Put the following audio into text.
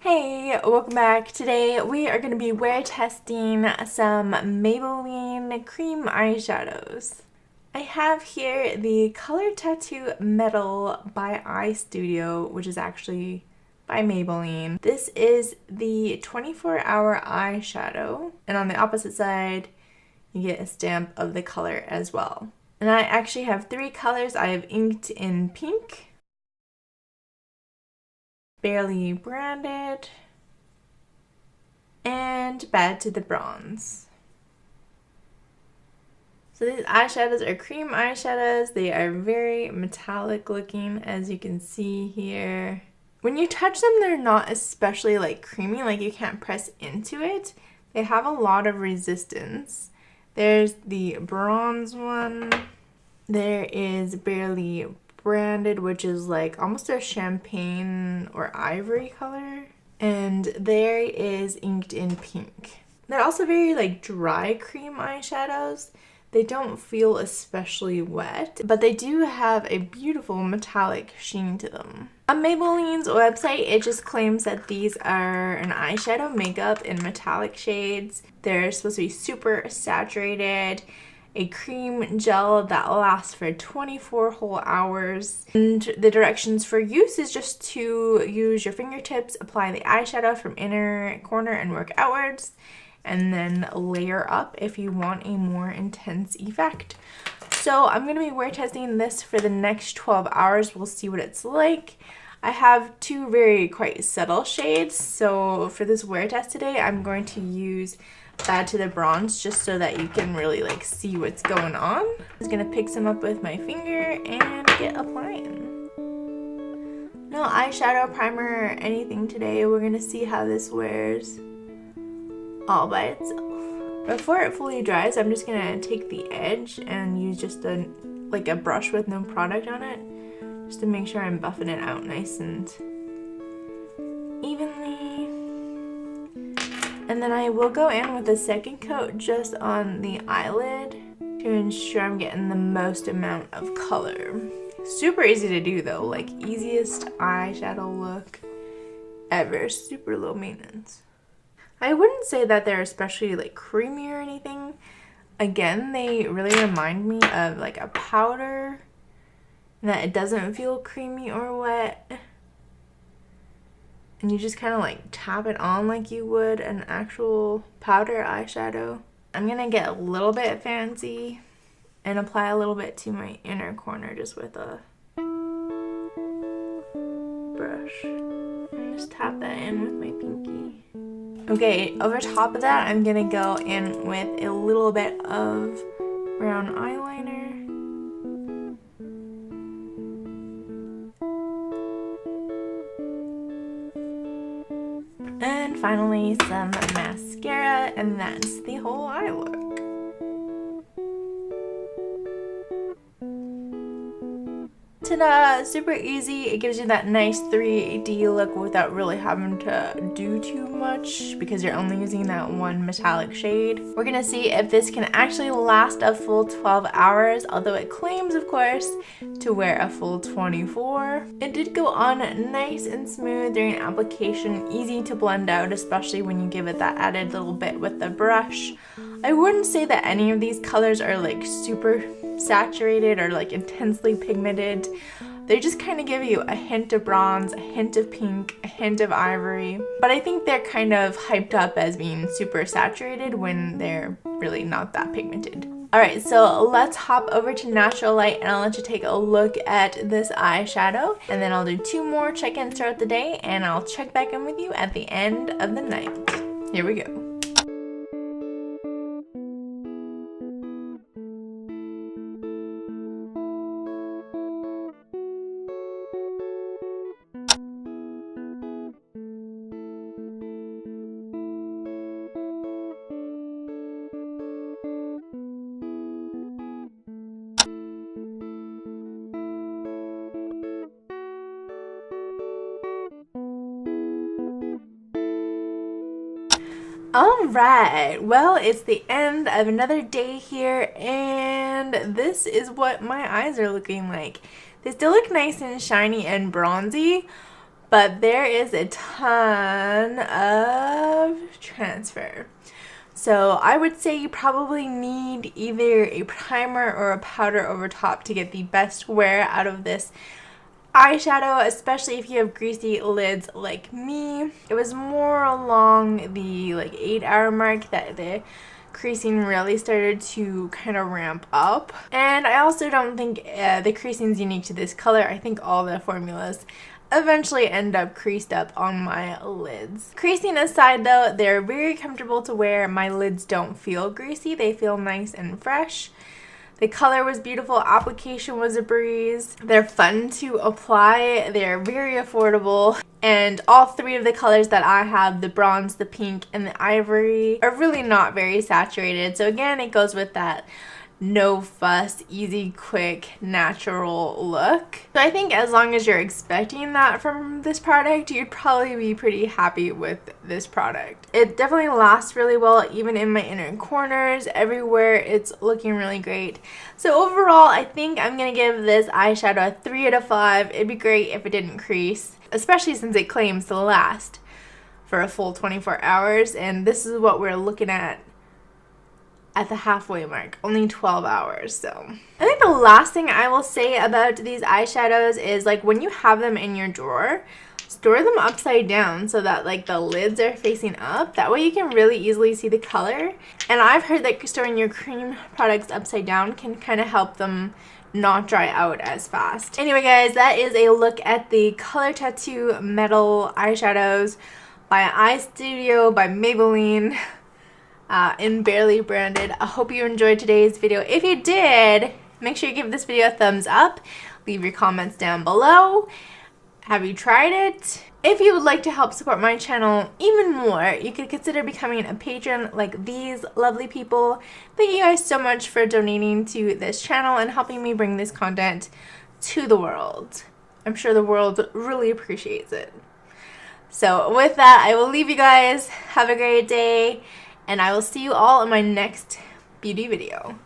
Hey, welcome back. Today we are going to be wear testing some Maybelline cream eyeshadows. I have here the Color Tattoo Metal by Eye Studio, which is actually by Maybelline. This is the 24-hour eyeshadow, and on the opposite side you get a stamp of the color as well. And I actually have three colors. I have inked in pink, barely branded, and bad to the bronze. So these eyeshadows are cream eyeshadows. They are very metallic looking, as you can see here. When you touch them, they're not especially like creamy, like you can't press into it. They have a lot of resistance. There's the bronze one. There is barely branded, which is like almost a champagne or ivory color, and there is inked in pink. They're also very like dry cream eyeshadows. They don't feel especially wet, but they do have a beautiful metallic sheen to them. On Maybelline's website, it just claims that these are an eyeshadow makeup in metallic shades. They're supposed to be super saturated, a cream gel that lasts for 24 whole hours. And the directions for use is just to use your fingertips, apply the eyeshadow from inner corner and work outwards, and then layer up if you want a more intense effect. So I'm going to be wear testing this for the next 12 hours. We'll see what it's like. I have two quite subtle shades, so for this wear test today, I'm going to use Bad to the Bronze just so that you can really like see what's going on. I'm just gonna pick some up with my finger and get applying. No eyeshadow, primer, or anything today. We're gonna see how this wears all by itself. Before it fully dries, I'm just gonna take the edge and use just a brush with no product on it, just to make sure I'm buffing it out nice and evenly. And then I will go in with a second coat just on the eyelid to ensure I'm getting the most amount of color. Super easy to do though, like easiest eyeshadow look ever, super low maintenance. I wouldn't say that they're especially like creamy or anything. Again, they really remind me of like a powder, and that it doesn't feel creamy or wet. And you just kind of like tap it on like you would an actual powder eyeshadow. I'm gonna get a little bit fancy and apply a little bit to my inner corner just with a brush. And just tap that in with my pinky. Okay, over top of that, I'm gonna go in with a little bit of brown eyeliner. And finally some mascara, and that's the whole eye look. Ta-da! Super easy. It gives you that nice 3D look without really having to do too much because you're only using that one metallic shade. We're gonna see if this can actually last a full 12 hours, although it claims, of course, to wear a full 24. It did go on nice and smooth during application, easy to blend out, especially when you give it that added little bit with the brush. I wouldn't say that any of these colors are like super saturated or like intensely pigmented. They just kind of give you a hint of bronze, a hint of pink, a hint of ivory. But I think they're kind of hyped up as being super saturated when they're really not that pigmented. Alright, so let's hop over to natural light and I'll let you take a look at this eyeshadow, and then I'll do two more check-ins throughout the day and I'll check back in with you at the end of the night. Here we go. Alright, well, it's the end of another day here, and this is what my eyes are looking like. They still look nice and shiny and bronzy, but there is a ton of transfer. So I would say you probably need either a primer or a powder over top to get the best wear out of this eyeshadow, especially if you have greasy lids like me. It was more along the like 8-hour mark that the creasing really started to kind of ramp up. And I also don't think the creasing is unique to this color. I think all the formulas eventually end up creased up on my lids. Creasing aside though, they're very comfortable to wear. My lids don't feel greasy. They feel nice and fresh. The color was beautiful. Application was a breeze. They're fun to apply. They're very affordable. And all three of the colors that I have, the bronze, the pink, and the ivory, are really not very saturated. So again, it goes with that no fuss, easy, quick, natural look. So I think as long as you're expecting that from this product, you'd probably be pretty happy with this product. It definitely lasts really well, even in my inner corners, everywhere. It's looking really great. So overall, I think I'm gonna give this eyeshadow a 3 out of 5. It'd be great if it didn't crease, especially since it claims to last for a full 24 hours, and this is what we're looking at the halfway mark, only 12 hours. So I think the last thing I will say about these eyeshadows is, like, when you have them in your drawer, store them upside down so that like the lids are facing up. That way you can really easily see the color. And I've heard that storing your cream products upside down can kind of help them not dry out as fast. Anyway guys, that is a look at the Color Tattoo Metal eyeshadows by Eyesshadow by Maybelline. In Barely Branded. I hope you enjoyed today's video. If you did, make sure you give this video a thumbs up. Leave your comments down below. Have you tried it? If you would like to help support my channel even more, you could consider becoming a patron like these lovely people. Thank you guys so much for donating to this channel and helping me bring this content to the world. I'm sure the world really appreciates it. So with that, I will leave you guys. Have a great day. And I will see you all in my next beauty video.